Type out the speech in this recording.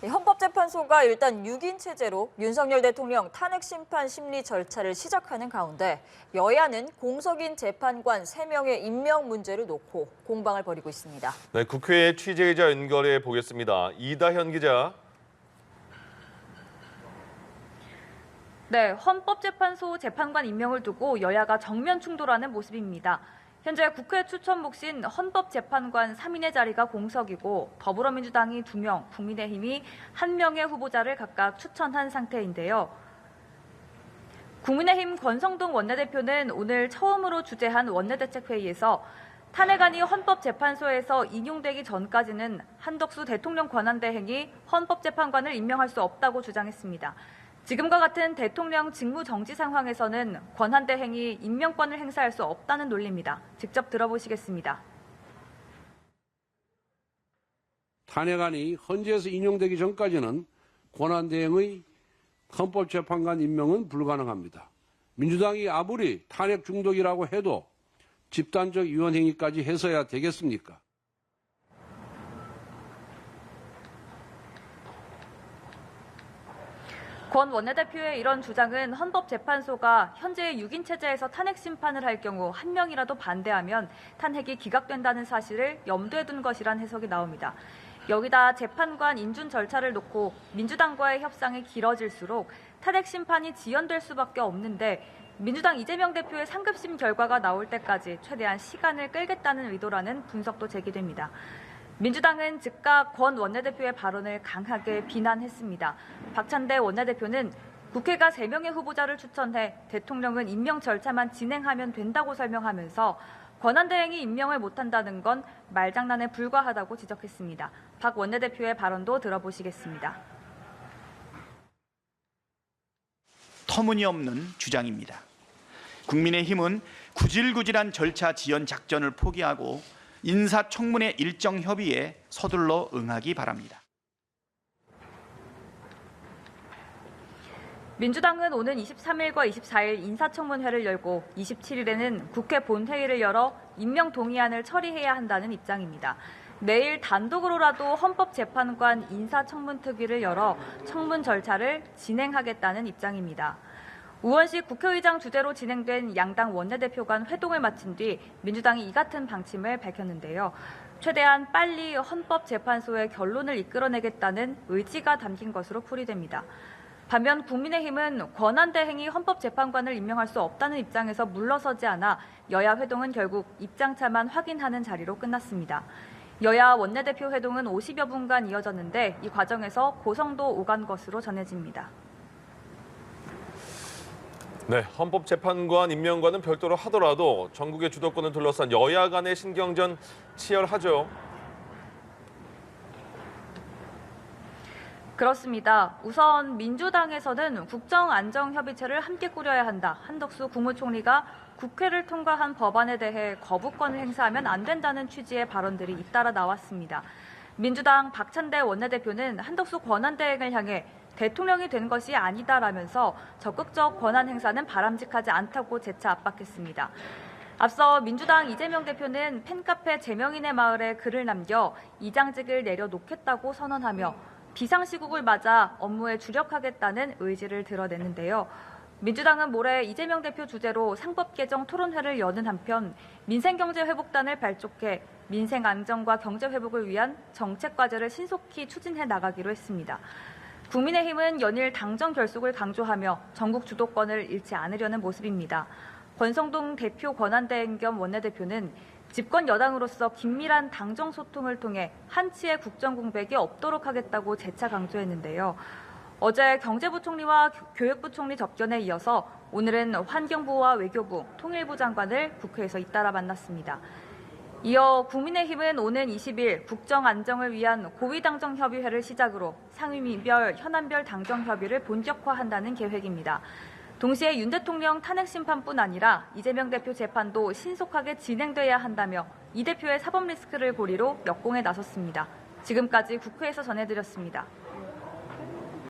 헌법재판소가 일단 6인 체제로 윤석열 대통령 탄핵 심판 심리 절차를 시작하는 가운데 여야는 공석인 재판관 3명의 임명 문제를 놓고 공방을 벌이고 있습니다. 네, 국회 취재기자 연결해 보겠습니다. 이다현 기자. 네, 헌법재판소 재판관 임명을 두고 여야가 정면 충돌하는 모습입니다. 현재 국회 추천 몫인 헌법재판관 3인의 자리가 공석이고 더불어민주당이 2명, 국민의힘이 1명의 후보자를 각각 추천한 상태인데요. 국민의힘 권성동 원내대표는 오늘 처음으로 주재한 원내대책회의에서 탄핵안이 헌법재판소에서 인용되기 전까지는 한덕수 대통령 권한대행이 헌법재판관을 임명할 수 없다고 주장했습니다. 지금과 같은 대통령 직무정지 상황에서는 권한대행이 임명권을 행사할 수 없다는 논리입니다. 직접 들어보시겠습니다. 탄핵안이 헌재에서 인용되기 전까지는 권한대행의 헌법재판관 임명은 불가능합니다. 민주당이 아무리 탄핵 중독이라고 해도 집단적 위헌행위까지 해서야 되겠습니까? 권 원내대표의 이런 주장은 헌법재판소가 현재의 6인 체제에서 탄핵 심판을 할 경우 1명이라도 반대하면 탄핵이 기각된다는 사실을 염두에 둔 것이란 해석이 나옵니다. 여기다 재판관 인준 절차를 놓고 민주당과의 협상이 길어질수록 탄핵 심판이 지연될 수밖에 없는데 민주당 이재명 대표의 상급심 결과가 나올 때까지 최대한 시간을 끌겠다는 의도라는 분석도 제기됩니다. 민주당은 즉각 권 원내대표의 발언을 강하게 비난했습니다. 박찬대 원내대표는 국회가 3명의 후보자를 추천해 대통령은 임명 절차만 진행하면 된다고 설명하면서 권한대행이 임명을 못한다는 건 말장난에 불과하다고 지적했습니다. 박 원내대표의 발언도 들어보시겠습니다. 터무니없는 주장입니다. 국민의힘은 구질구질한 절차 지연 작전을 포기하고 인사청문회 일정 협의에 서둘러 응하기 바랍니다. 민주당은 오는 23일과 24일 인사청문회를 열고 27일에는 국회 본회의를 열어 임명 동의안을 처리해야 한다는 입장입니다. 내일 단독으로라도 헌법재판관 인사청문특위를 열어 청문 절차를 진행하겠다는 입장입니다. 우원식 국회의장 주재로 진행된 양당 원내대표 간 회동을 마친 뒤 민주당이 이 같은 방침을 밝혔는데요. 최대한 빨리 헌법재판소의 결론을 이끌어내겠다는 의지가 담긴 것으로 풀이됩니다. 반면 국민의힘은 권한대행이 헌법재판관을 임명할 수 없다는 입장에서 물러서지 않아 여야 회동은 결국 입장차만 확인하는 자리로 끝났습니다. 여야 원내대표 회동은 50여 분간 이어졌는데 이 과정에서 고성도 오간 것으로 전해집니다. 네, 헌법재판관 임명과는 별도로 하더라도 전국의 주도권을 둘러싼 여야 간의 신경전 치열하죠. 그렇습니다. 우선 민주당에서는 국정안정협의체를 함께 꾸려야 한다. 한덕수 국무총리가 국회를 통과한 법안에 대해 거부권을 행사하면 안 된다는 취지의 발언들이 잇따라 나왔습니다. 민주당 박찬대 원내대표는 한덕수 권한대행을 향해 대통령이 된 것이 아니다라면서 적극적 권한 행사는 바람직하지 않다고 재차 압박했습니다. 앞서 민주당 이재명 대표는 팬카페 제명인의 마을에 글을 남겨 이장직을 내려놓겠다고 선언하며 비상시국을 맞아 업무에 주력하겠다는 의지를 드러냈는데요. 민주당은 모레 이재명 대표 주재로 상법 개정 토론회를 여는 한편 민생경제회복단을 발족해 민생 안정과 경제 회복을 위한 정책 과제를 신속히 추진해 나가기로 했습니다. 국민의힘은 연일 당정 결속을 강조하며 전국 주도권을 잃지 않으려는 모습입니다. 권성동 대표 권한대행 겸 원내대표는 집권 여당으로서 긴밀한 당정 소통을 통해 한치의 국정 공백이 없도록 하겠다고 재차 강조했는데요. 어제 경제부총리와 교육부총리 접견에 이어서 오늘은 환경부와 외교부, 통일부 장관을 국회에서 잇따라 만났습니다. 이어 국민의힘은 오는 20일 국정 안정을 위한 고위당정협의회를 시작으로 상임위별, 현안별 당정협의를 본격화한다는 계획입니다. 동시에 윤 대통령 탄핵 심판뿐 아니라 이재명 대표 재판도 신속하게 진행돼야 한다며 이 대표의 사법 리스크를 고리로 역공에 나섰습니다. 지금까지 국회에서 전해드렸습니다.